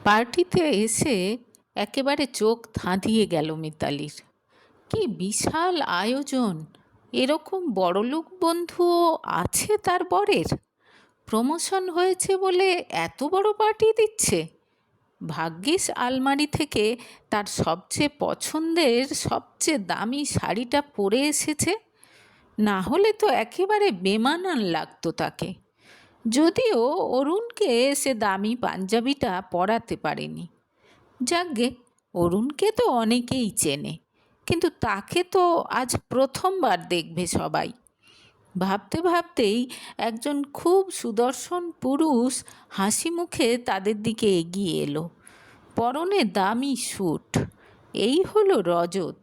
পার্টিতে এসে একেবারে চোখ ধাঁধিয়ে গেল মিতালির। কি বিশাল আয়োজন! এরকম বড়লোক বন্ধুও আছে তার বরের। প্রমোশন হয়েছে বলে এত বড় পার্টি দিচ্ছে। ভাগ্যিস আলমারি থেকে তার সবচেয়ে পছন্দের সবচেয়ে দামি শাড়িটা পরে এসেছে, না হলে তো একেবারে বেমানান লাগতো তাকে। যদিও অরুণকে সে দামি পাঞ্জাবিটা পরাতে পারেনি। যাকগে, অরুণকে তো অনেকেই চেনে, কিন্তু তাকে তো আজ প্রথমবার দেখবে সবাই। ভাবতে ভাবতেই একজন খুব সুদর্শন পুরুষ হাসি মুখে তাদের দিকে এগিয়ে এলো। পরনে দামি স্যুট। এই হলো রজত।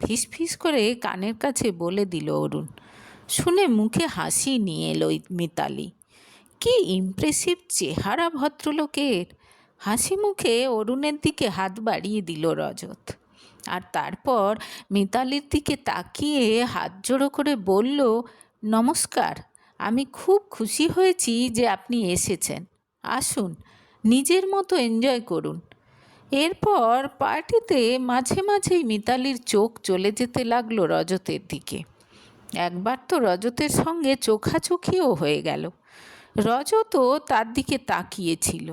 ফিসফিস করে কানের কাছে বলে দিল অরুণ। শুনে মুখে হাসি নিয়ে এলো মিতালি। কি ইমপ্রেসিভ চেহারা ভদ্রলোকের! হাসি মুখে অরুণের দিকে হাত বাড়িয়ে দিল রজত, আর তারপর মিতালির দিকে তাকিয়ে হাত জোড়ো করে বলল, নমস্কার, আমি খুব খুশি হয়েছি যে আপনি এসেছেন। আসুন, নিজের মতো এনজয় করুন। এরপর পার্টিতে মাঝে মাঝেই মিতালির চোখ চলে যেতে লাগলো রজতের দিকে। একবার তো রজতের সঙ্গে চোখাচোখিও হয়ে গেল। রজতও তার দিকে তাকিয়েছিল।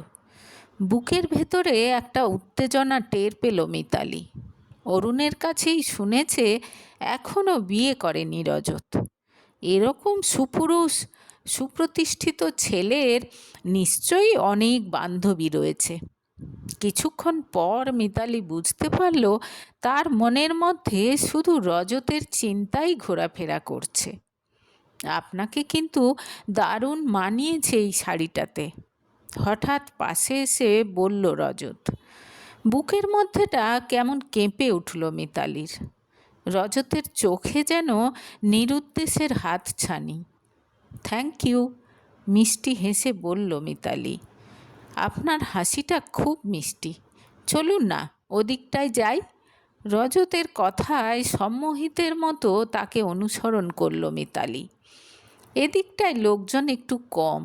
বুকের ভেতরে একটা উত্তেজনা টের পেল মিতালি। অরুণের কাছেই শুনেছে এখনও বিয়ে করেনি রজত। এরকম সুপুরুষ সুপ্রতিষ্ঠিত ছেলের নিশ্চয়ই অনেক বান্ধবী রয়েছে। কিছুক্ষণ পর মিতালি বুঝতে পারল তার মনের মধ্যে শুধু রজতের চিন্তাই ঘোরাফেরা করছে। আপনাকে কিন্তু দারুণ মানিয়েছে এই শাড়িটাতে, হঠাৎ পাশে এসে বলল রজত। বুকের মধ্যেটা কেমন কেঁপে উঠল মিতালির। রজতের চোখে যেন নিরুদ্দেশের হাতছানি। থ্যাংক ইউ, মিষ্টি হেসে বলল মিতালি। আপনার হাসিটা খুব মিষ্টি। চলুন না, ওদিকটায় যাই। রজতের কথায় সম্মোহিতের মতো তাকে অনুসরণ করল মিতালি। এদিকটায় লোকজন একটু কম,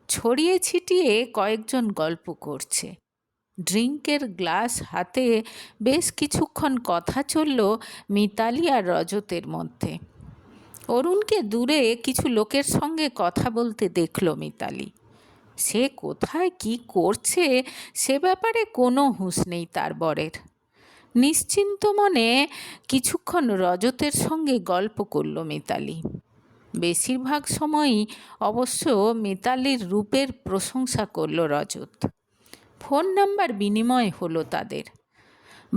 ছড়িয়ে ছিটিয়ে কয়েকজন গল্প করছে। ড্রিঙ্কের গ্লাস হাতে বেশ কিছুক্ষণ কথা চলল মিতালি আর রজতের মধ্যে। অরুণকে দূরে কিছু লোকের সঙ্গে কথা বলতে দেখল মিতালি। সে কোথায় কি করছে সে ব্যাপারে কোনো হুঁশ নেই তার বরের। নিশ্চিন্ত মনে কিছুক্ষণ রজতের সঙ্গে গল্প করল মিতালি। বেশিরভাগ সময়ই অবশ্য মিতালির রূপের প্রশংসা করল রজত। ফোন নাম্বার বিনিময় হলো তাদের।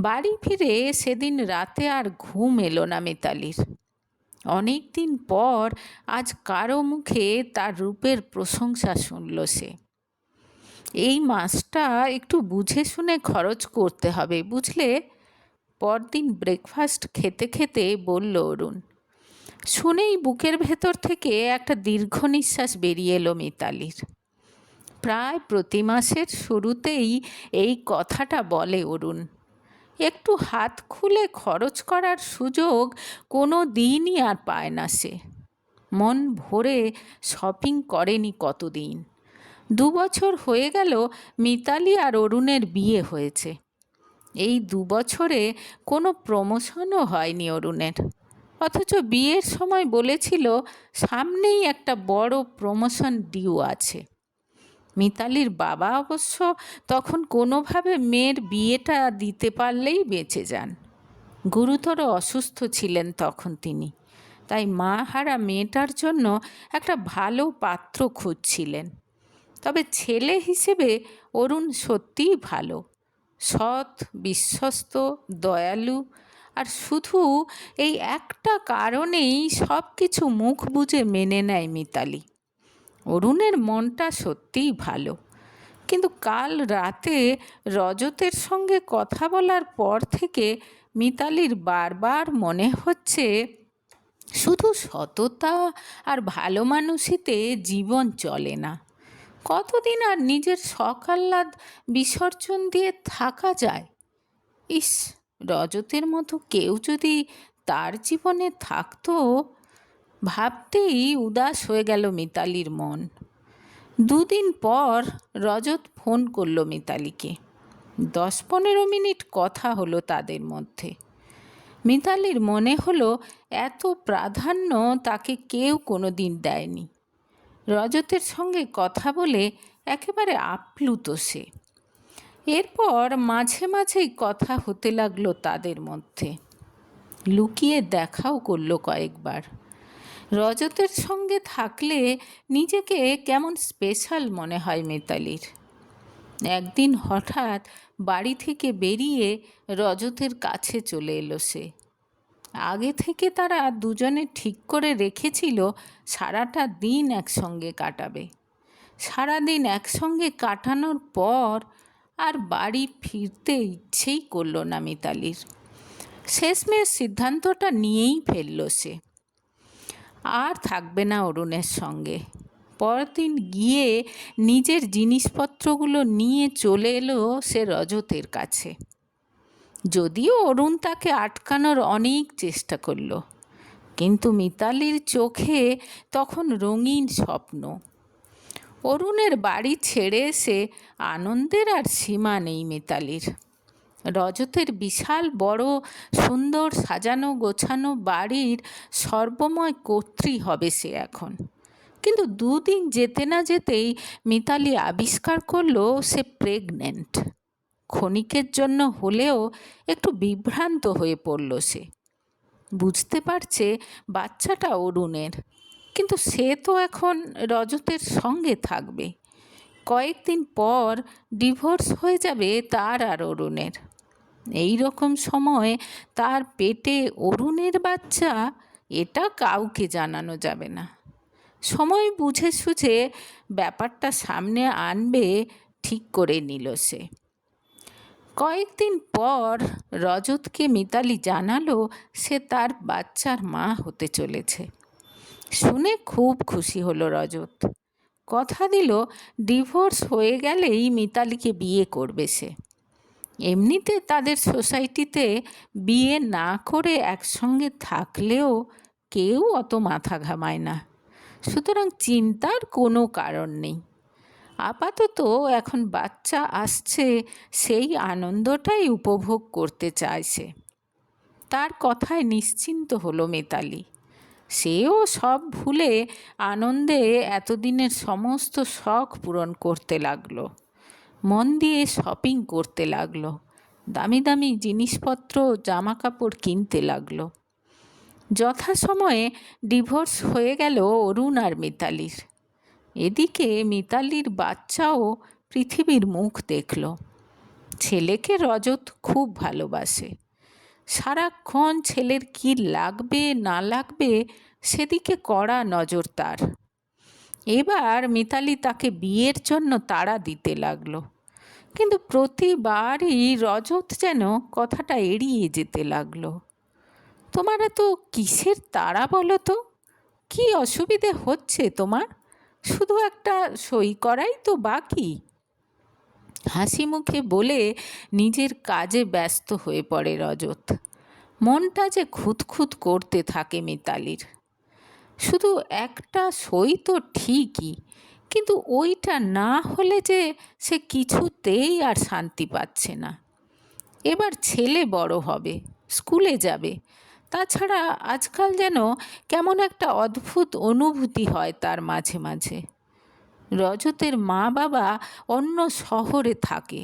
বাড়ি ফিরে সেদিন রাতে আর ঘুম এলো না মিতালির। অনেক দিন পর আজ কারো মুখে তার রূপের প্রশংসা শুনল সে। এই মাসটা একটু বুঝে শুনে খরচ করতে হবে, বুঝলে? পরদিন ব্রেকফাস্ট খেতে খেতে বলল অরুণ। শুনেই বুকের ভেতর থেকে একটা দীর্ঘ নিঃশ্বাস বেরিয়ে এলো মিতালির। প্রায় প্রতি মাসের শুরুতেই এই কথাটা বলে অরুণ। একটু হাত খুলে খরচ করার সুযোগ কোনো দিনই আর পায় না সে। মন ভরে শপিং করেনি কতদিন। 2 বছর হয়ে গেল মিতালি আর অরুণের বিয়ে হয়েছে। এই 2 বছরে কোনো প্রমোশনও হয়নি অরুণের, অথচ বিয়ের সময় বলেছিল সামনেই একটা বড় প্রমোশন ডিউ আছে। মিতালির বাবা অবশ্য তখন কোনোভাবে মেয়ের বিয়েটা দিতে পারলেই বেঁচে যান। গুরুতর অসুস্থ ছিলেন তখন তিনি, তাই মা হারা মেয়েটার জন্য একটা ভালো পাত্র খুঁজছিলেন। তবে ছেলে হিসেবে অরুণ সত্যিই ভালো, সৎ, বিশ্বস্ত, দয়ালু, আর শুধু এই একটা কারণেই সব কিছু মুখ বুজে মেনে নেয় মিতালি। অরুণের মনটা সত্যিই ভালো, কিন্তু কাল রাতে রজতের সঙ্গে কথা বলার পর থেকে মিতালির বারবার মনে হচ্ছে শুধু সততা আর ভালো মানুষিতে জীবন চলে না। কতদিন আর নিজের শখ আহ্লাদ বিসর্জন দিয়ে থাকা যায়? ইস, রজতের মতো কেউ যদি তার জীবনে থাকতো! ভাবতেই উদাস হয়ে গেল মিতালির মন। 2 দিন পর রজত ফোন করল মিতালিকে। 10-15 মিনিট কথা হলো তাদের মধ্যে। মিতালির মনে হলো এত প্রাধান্য তাকে কেউ কোনো দিন দেয়নি। রজতের সঙ্গে কথা বলে একেবারে আপ্লুত সে। এরপর মাঝে মাঝেই কথা হতে লাগলো তাদের মধ্যে। লুকিয়ে দেখাও করলো কয়েকবার। রজতের সঙ্গে থাকলে নিজেকে কেমন স্পেশাল মনে হয় মিতালির। একদিন হঠাৎ বাড়ি থেকে বেরিয়ে রজতের কাছে চলে এলো সে। আগে থেকে তারা দুজনে ঠিক করে রেখেছিল সারাটা দিন একসঙ্গে কাটাবে। সারাদিন একসঙ্গে কাটানোর পর আর বাড়ি ফিরতে ইচ্ছেই করলো না মিতালির। শেষমেশ সিদ্ধান্তটা নিয়েই ফেলল সে, আর থাকবে না অরুণের সঙ্গে। পরদিন গিয়ে নিজের জিনিসপত্রগুলো নিয়ে চলে এলো সে রজতের কাছে। যদিও অরুণ তাকে আটকানোর অনেক চেষ্টা করল, কিন্তু মিতালির চোখে তখন রঙিন স্বপ্ন। অরুণের বাড়ি ছেড়ে এসে আনন্দের আর সীমা নেই মিতালির। রজতের বিশাল বড় সুন্দর সাজানো গোছানো বাড়ির সর্বময় কর্ত্রী হবে সে এখন। কিন্তু দুদিন যেতে না যেতেই মিতালি আবিষ্কার করলো সে প্রেগন্যান্ট। ক্ষণিকের জন্য হলেও একটু বিভ্রান্ত হয়ে পড়ল সে। বুঝতে পারছে বাচ্চাটা অরুণের, কিন্তু সে তো এখন রজতের সঙ্গে থাকবে। কয়েকদিন পর ডিভোর্স হয়ে যাবে তার আর অরুণের। এই রকম সময় তার পেটে অরুণের বাচ্চা, এটা কাউকে জানানো যাবে না। সময় বুঝে সুঝে ব্যাপারটা সামনে আনবে ঠিক করে নিল সে। কয়েকদিন পর রজতকে মিতালি জানালো সে তার বাচ্চার মা হতে চলেছে। শুনে খুব খুশি হলো রজত। কথা দিল ডিভোর্স হয়ে গেলেই মিতালিকে বিয়ে করবে সে। এমনিতে তাদের সোসাইটিতে বিয়ে না করে একসঙ্গে থাকলেও কেউ অত মাথা ঘামায় না, সুতরাং চিন্তার কোনো কারণ নেই। আপাতত এখন বাচ্চা আসছে, সেই আনন্দটাই উপভোগ করতে চাইছে। তার কথায় নিশ্চিন্ত হলো মিতালি। সেও সব ভুলে আনন্দে এতদিনের সমস্ত শখ পূরণ করতে লাগলো। মন দিয়ে শপিং করতে লাগলো, দামি দামি জিনিসপত্র জামাকাপড় কিনতে লাগলো। যথাসময়ে ডিভোর্স হয়ে গেল অরুণ আর মিতালির। এদিকে মিতালির বাচ্চাও পৃথিবীর মুখ দেখল। ছেলেকে রজত খুব ভালোবাসে। সারাক্ষণ ছেলের কি লাগবে না লাগবে সেদিকে কড়া নজর তার। এবার মিতালি তাকে বিয়ের জন্য তাড়া দিতে লাগলো, কিন্তু প্রতিবারই রজত যেন কথাটা এড়িয়ে যেতে লাগলো। তোমার এত কিসের তাড়া বলো তো? কি অসুবিধে হচ্ছে তোমার? শুধু একটা সই করাই তো বাকি। হাসি মুখে বলে নিজের কাজে ব্যস্ত হয়ে পড়ে রজত। মনটা যে খুঁতখুত করতে থাকে মিতালির। শুধু একটা সই তো ঠিকই, কিন্তু ওইটা না হলে যে সে কিছুতেই আর শান্তি পাচ্ছে না। এবার ছেলে বড় হবে, স্কুলে যাবে। তাছাড়া আজকাল যেন কেমন একটা অদ্ভুত অনুভূতি হয় তার মাঝে মাঝে। রজতের মা বাবা অন্য শহরে থাকে,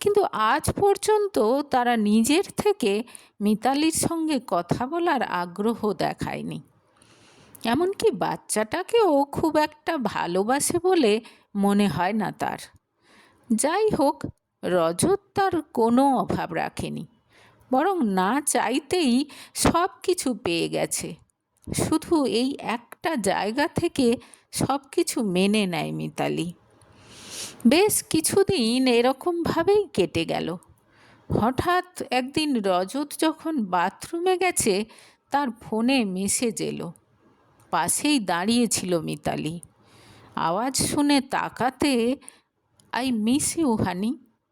কিন্তু আজ পর্যন্ত তারা নিজের থেকে মিতালির সঙ্গে কথা বলার আগ্রহ দেখায়নি। এমনকি বাচ্চাটাকেও খুব একটা ভালোবাসে বলে মনে হয় না তার। যাই হোক, রজত তার কোনো অভাব রাখেনি, বরং না চাইতেই সব কিছু পেয়ে গেছে। শুধু এই একটা জায়গা থেকে সব কিছু মেনে নেয় মিতালি। বেশ কিছুদিন এরকমভাবেই কেটে গেল। হঠাৎ একদিন রজত যখন বাথরুমে গেছে তার ফোনে মেসেজ এলো। পাশেই দাঁড়িয়েছিল মিতালি। আওয়াজ শুনে তাকাতে আই মিস ইউ হানি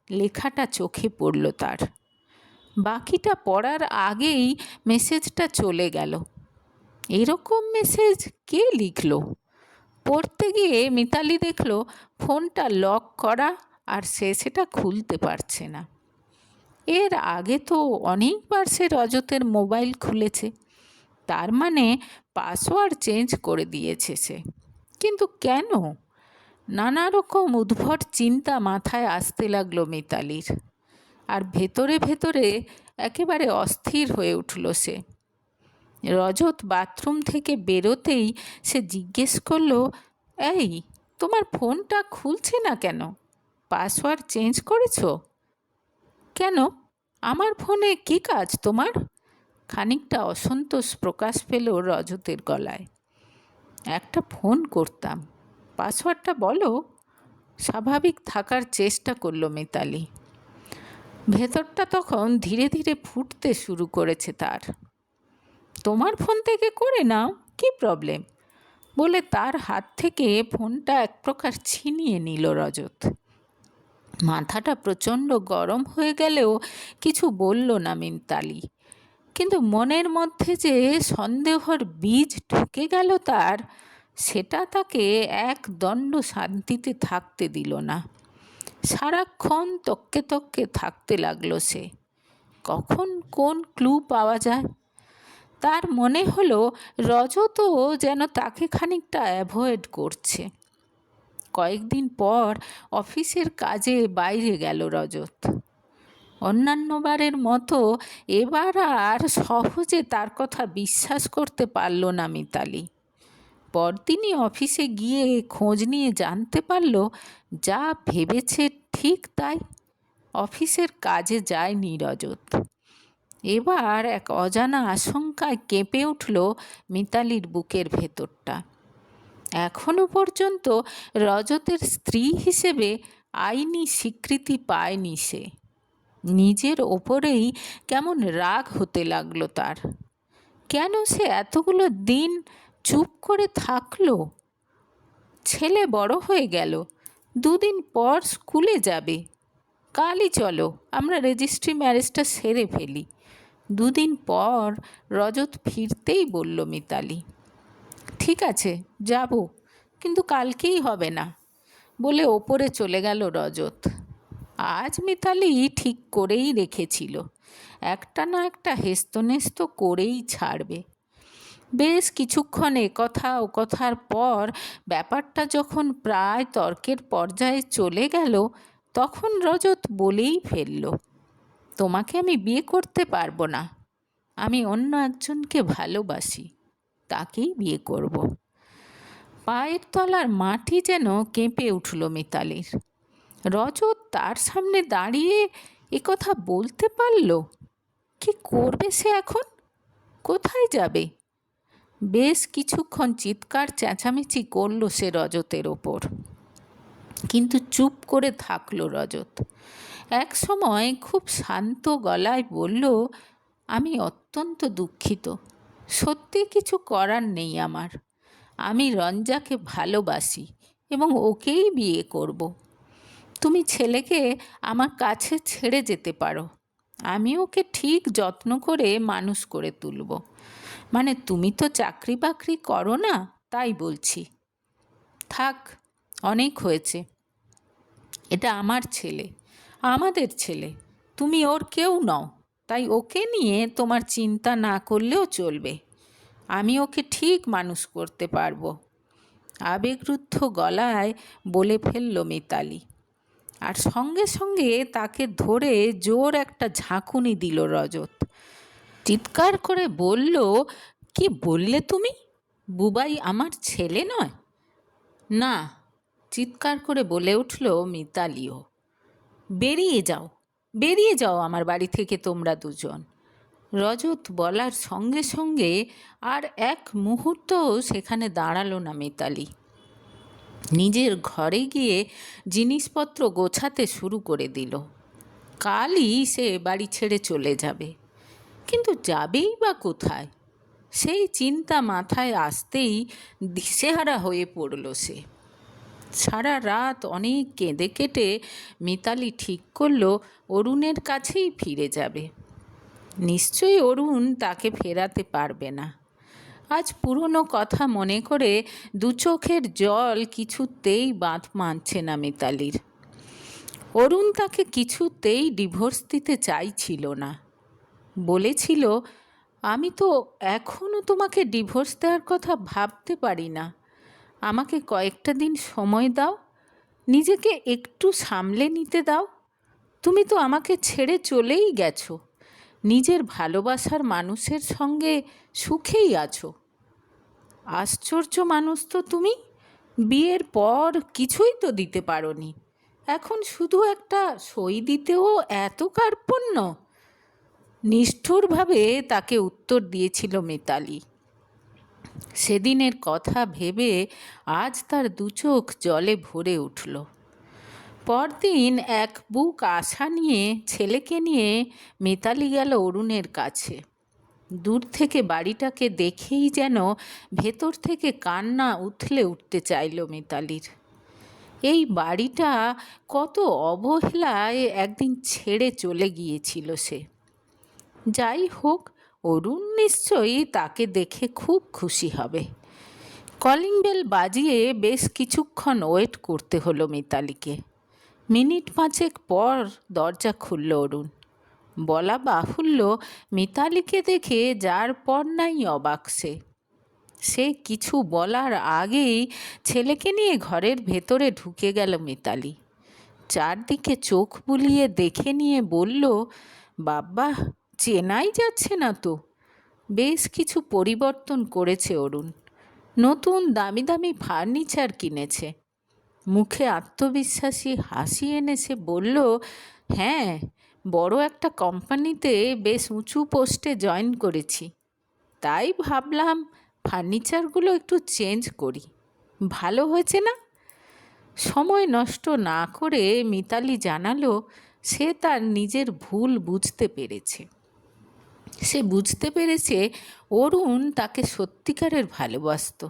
লেখাটা চোখে পড়ল তার। বাকিটা পড়ার আগেই মেসেজটা চলে গেল। এরকম মেসেজ কে লিখল? পড়তে গিয়ে মিতালি দেখল ফোনটা লক করা আর সে সেটা খুলতে পারছে না। এর আগে তো অনেকবার সে রজতের মোবাইল খুলেছে, তার মানে পাসওয়ার্ড চেঞ্জ করে দিয়েছে সে। কিন্তু কেন? নানা রকম উদ্ভট চিন্তা মাথায় আসতে লাগলো মিতালির, আর ভেতরে ভেতরে একেবারে অস্থির হয়ে উঠল সে। রজত বাথরুম থেকে বেরোতেই সে জিজ্ঞেস করলো, এই, তোমার ফোনটা খুলছে না কেন? পাসওয়ার্ড চেঞ্জ করেছো? কেন? আমার ফোনে কী কাজ তোমার? খানিকটা অসন্তোষ প্রকাশ পেল রজতের গলায়। একটা ফোন করতাম, পাসওয়ার্ডটা বলো। স্বাভাবিক থাকার চেষ্টা করলো মিতালি। ভেতরটা তখন ধীরে ধীরে ফুটতে শুরু করেছে তার। তোমার ফোন থেকে করে নাও, কি প্রবলেম? বলে তার হাত থেকে ফোনটা এক প্রকার ছিনিয়ে নিল রজত। মাথাটা প্রচণ্ড গরম হয়ে গেলেও কিছু বলল না মিতালি, কিন্তু মনের মধ্যে যে সন্দেহর বীজ ঢুকে গেল তার, সেটা তাকে একদণ্ড শান্তিতে থাকতে দিল না। সারাক্ষণ তক্কে তক্কে থাকতে লাগলো সে, কখন কোন ক্লু পাওয়া যায়। তার মনে হলো রজতও যেন তাকে খানিকটা অ্যাভয়েড করছে। কয়েকদিন পর অফিসের কাজে বাইরে গেল রজত। অন্যান্যবারের মতো এবার আর সহজে তার কথা বিশ্বাস করতে পারল না মিতালি। পরদিনই অফিসে গিয়ে খোঁজ নিয়ে জানতে পারল যা ভেবেছে ঠিক তাই। অফিসের কাজে যায়নি রজত। এবার এক অজানা আশঙ্কায় কেঁপে উঠল মিতালির বুকের ভেতরটা। এখনো পর্যন্ত রজতের স্ত্রী হিসেবে আইনি স্বীকৃতি পায়নি সে। নিজের ওপরেই কেমন রাগ হতে লাগলো তার। কেন সে এতগুলো দিন চুপ করে থাকলো? ছেলে বড় হয়ে গেল, 2 দিন পর স্কুলে যাবে। কালই চলো আমরা রেজিস্ট্রি ম্যারেজটা সেরে ফেলি। 2 দিন পর রজত ফিরতেই বলল মিতালি, ঠিক আছে যাব, কিন্তু কালকেই হবে না, বলে ওপরে চলে গেল রজত। আজ মিতালি ঠিক করেই রেখেছিল, একটা না একটা হেস্তনেস্ত করেই ছাড়বে। বেশ কিছুক্ষণ একথা ও কথার পর ব্যাপারটা যখন প্রায় তর্কের পর্যায়ে চলে গেল, তখন রজত বলেই ফেলল, তোমাকে আমি বিয়ে করতে পারবো না। আমি অন্য একজনকে ভালোবাসি, তাকেই বিয়ে করব। পায়ের তলার মাটি যেন কেঁপে উঠল মিতালির। রজত তার সামনে দাঁড়িয়ে একথা বলতে পারল? কি করবে সে এখন? কোথায় যাবে? বেশ কিছুক্ষণ চিৎকার চেঁচামেচি করল সে রজতের ওপর, কিন্তু চুপ করে থাকলো রজত। এক সময় খুব শান্ত গলায় বলল, আমি অত্যন্ত দুঃখিত, সত্যি কিছু করার নেই আমার। আমি রঞ্জাকে ভালোবাসি এবং ওকেই বিয়ে করব। তুমি ছেলেকে আমার কাছে ছেড়ে যেতে পারো, আমি ওকে ঠিক যত্ন করে মানুষ করে তুলব। মানে তুমি তো চাকরি বাকরি করো না, তাই বলছি। থাক, অনেক হয়েছে। এটা আমার ছেলে, আমাদের ছেলে, তুমি ওর কেউ নও, তাই ওকে নিয়ে তোমার চিন্তা না করলেও চলবে। আমি ওকে ঠিক মানুষ করতে পারবো, আবেগরুদ্ধ গলায় বলে ফেলল মিতালি। আর সঙ্গে সঙ্গে তাকে ধরে জোর একটা ঝাঁকুনি দিল রজত। চিৎকার করে বলল, কি বললে তুমি? বুবাই আমার ছেলে নয়? না, চিৎকার করে বলে উঠল মিতালিও। বেরিয়ে যাও, বেরিয়ে যাও আমার বাড়ি থেকে তোমরা দুজন। রজত বলার সঙ্গে সঙ্গে আর এক মুহূর্তও সেখানে দাঁড়ালো না মিতালি। নিজের ঘরে গিয়ে জিনিসপত্র গোছাতে শুরু করে দিল। কালই সে বাড়ি ছেড়ে চলে যাবে, কিন্তু যাবেই বা কোথায়? সেই চিন্তা মাথায় আসতেই দিশেহারা হয়ে পড়ল সে। সারা রাত অনেক কেঁদে কেটে মিতালি ঠিক করল অরুণের কাছেই ফিরে যাবে। নিশ্চয়ই অরুণ তাকে ফেরাতে পারবে না। আজ পুরনো কথা মনে করে দু চোখের জল কিছুতেই বাঁধ মানছে না মিতালির। অরুণ তাকে কিছুতেই ডিভোর্স দিতে চাইছিল না। বলেছিল, আমি তো এখনও তোমাকে ডিভোর্স দেওয়ার কথা ভাবতে পারি না। আমাকে কয়েকটা দিন সময় দাও, নিজেকে একটু সামলে নিতে দাও। তুমি তো আমাকে ছেড়ে চলেই গেছো, নিজের ভালোবাসার মানুষের সঙ্গে সুখেই আছো। আশ্চর্য মানুষ তো তুমি, বিয়ের পর কিছুই তো দিতে পারোনি, এখন শুধু একটা সই দিতেও এত কার্পণ্য। নিষ্ঠুরভাবে তাকে উত্তর দিয়েছিল মিতালি। সেদিনের কথা ভেবে আজ তার দুচোখ জলে ভরে উঠল। পরদিন এক বুক আশা নিয়ে ছেলেকে নিয়ে মিতালি গেল অরুণের কাছে। দূর থেকে বাড়িটাকে দেখেই যেন ভেতর থেকে কান্না উথলে উঠতে চাইল মিতালির। এই বাড়িটা কত অবহেলায় একদিন ছেড়ে চলে গিয়েছিল সে। যাই হোক, অরুণ নিশ্চয়ই তাকে দেখে খুব খুশি হবে। কলিং বেল বাজিয়ে বেশ কিছুক্ষণ ওয়েট করতে হলো মিতালিকে। মিনিট পাঁচেক পর দরজা খুলল অরুণ। বলা বাহুল্য, মিতালিকে দেখে যার পর নাই অবাক সে কিছু বলার আগেই ছেলেকে নিয়ে ঘরের ভেতরে ঢুকে গেল মিতালি। চারদিকে চোখ বুলিয়ে দেখে নিয়ে বলল, বাবা, চেনাই যাচ্ছে না তো। বেশ কিছু পরিবর্তন করেছে অরুণ, নতুন দামি দামি ফার্নিচার কিনেছে। মুখে আত্মবিশ্বাসী হাসি এনে সে বলল, হ্যাঁ, বড় একটা কোম্পানিতে বেশ উঁচু পোস্টে জয়েন করেছি, তাই ভাবলাম ফার্নিচারগুলো একটু চেঞ্জ করি। ভালো হয়েছে না? সময় নষ্ট না করে মিতালি জানালো, সে তার নিজের ভুল বুঝতে পেরেছে। সে বুঝতে পেরেছে অরুণ তাকে সত্যিকারের ভালোবাসতো,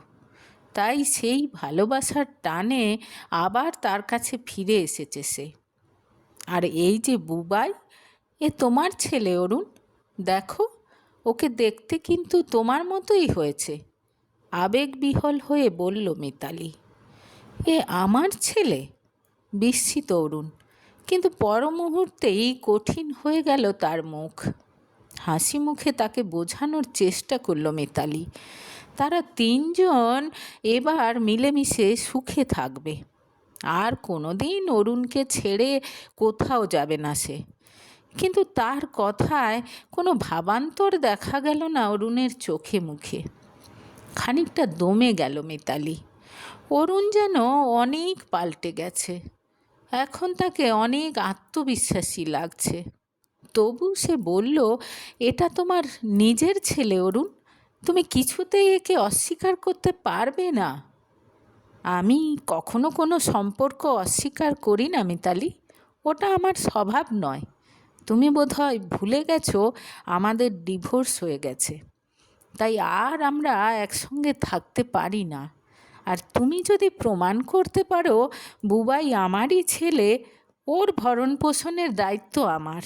তাই সেই ভালোবাসার টানে আবার তার কাছে ফিরে এসেছে সে। আর এই যে বুবাই, এ তোমার ছেলে অরুণ, দেখো, ওকে দেখতে কিন্তু তোমার মতোই হয়েছে, আবেগবিহ্বল হয়ে বলল মিতালি। এ আমার ছেলে? বিস্মিত অরুণ, কিন্তু পর মুহূর্তেই কঠিন হয়ে গেল তার মুখ। হাসি মুখে তাকে বোঝানোর চেষ্টা করল মিতালি, তারা তিনজন এবার মিলেমিশে সুখে থাকবে। আর কোনো দিন অরুণকে ছেড়ে কোথাও যাবে না সে। কিন্তু তার কথায় কোনো ভাবান্তর দেখা গেল না অরুণের চোখে মুখে। খানিকটা দমে গেল মিতালি। অরুণ যেন অনেক পাল্টে গেছে, এখন তাকে অনেক আত্মবিশ্বাসী লাগছে। তবু সে বলল, এটা তোমার নিজের ছেলে অরুণ, তুমি কিছুতেই একে অস্বীকার করতে পারবে না। আমি কখনো কোনো সম্পর্ক অস্বীকার করি না মিতালি, ওটা আমার স্বভাব নয়। তুমি বোধহয় ভুলে গেছো আমাদের ডিভোর্স হয়ে গেছে, তাই আর আমরা একসঙ্গে থাকতে পারি না। আর তুমি যদি প্রমাণ করতে পারো বুবাই আমারই ছেলে, ওর ভরণ পোষণের দায়িত্ব আমার।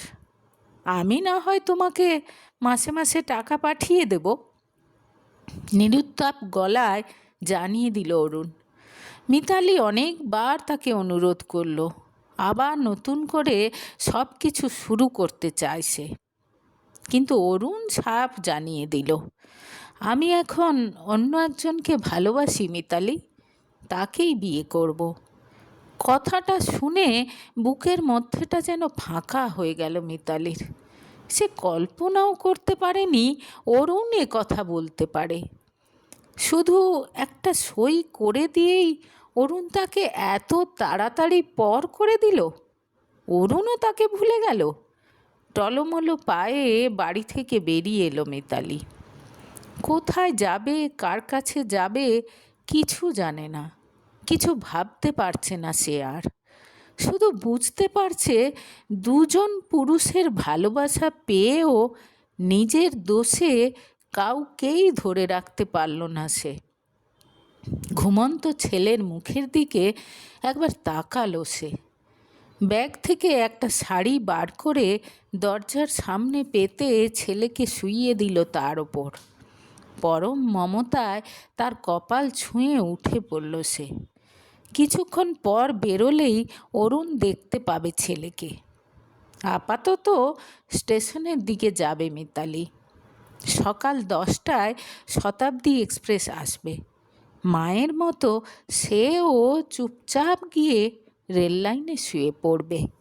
আমি না হয় তোমাকে মাসে মাসে টাকা পাঠিয়ে দেব, নিরুত্তাপ গলায় জানিয়ে দিল অরুণ। মিতালি অনেকবার তাকে অনুরোধ করল, আবার নতুন করে সব কিছু শুরু করতে চায় সে, কিন্তু অরুণ সাফ জানিয়ে দিল, আমি এখন অন্য একজনকে ভালোবাসি মিতালি, তাকেই বিয়ে করব। কথাটা শুনে বুকের মধ্যেটা যেন ফাঁকা হয়ে গেল মিতালির। সে কল্পনাও করতে পারেনি অরুণ এ কথা বলতে পারে। শুধু একটা সই করে দিয়েই অরুণ তাকে এত তাড়াতাড়ি পর করে দিল। অরুণও তাকে ভুলে গেল। টলমলো পায়ে বাড়ি থেকে বেরিয়ে এলো মিতালি। কোথায় যাবে, কার কাছে যাবে, কিছু জানে না, কিছু ভাবতে পারছে না সে আর। শুধু বুঝতে পারছে দুজন পুরুষের ভালোবাসা পেয়েও নিজের দোষে কাউকেই ধরে রাখতে পারল না সে। ঘুমন্ত ছেলের মুখের দিকে একবার তাকালো সে। ব্যাগ থেকে একটা শাড়ি বার করে দরজার সামনে পেতে ছেলেকে শুইয়ে দিল তার ওপর। পরম মমতায় তার কপাল ছুঁয়ে উঠে পড়ল সে। কিছুক্ষণ পর বেরোলেই অরুণ দেখতে পাবে ছেলেকে। আপাতত স্টেশনের দিকে যাবে মিতালি। সকাল 10টায় শতাব্দী এক্সপ্রেস আসবে। মায়ের মতো সেও চুপচাপ গিয়ে রেল লাইনে শুয়ে পড়বে।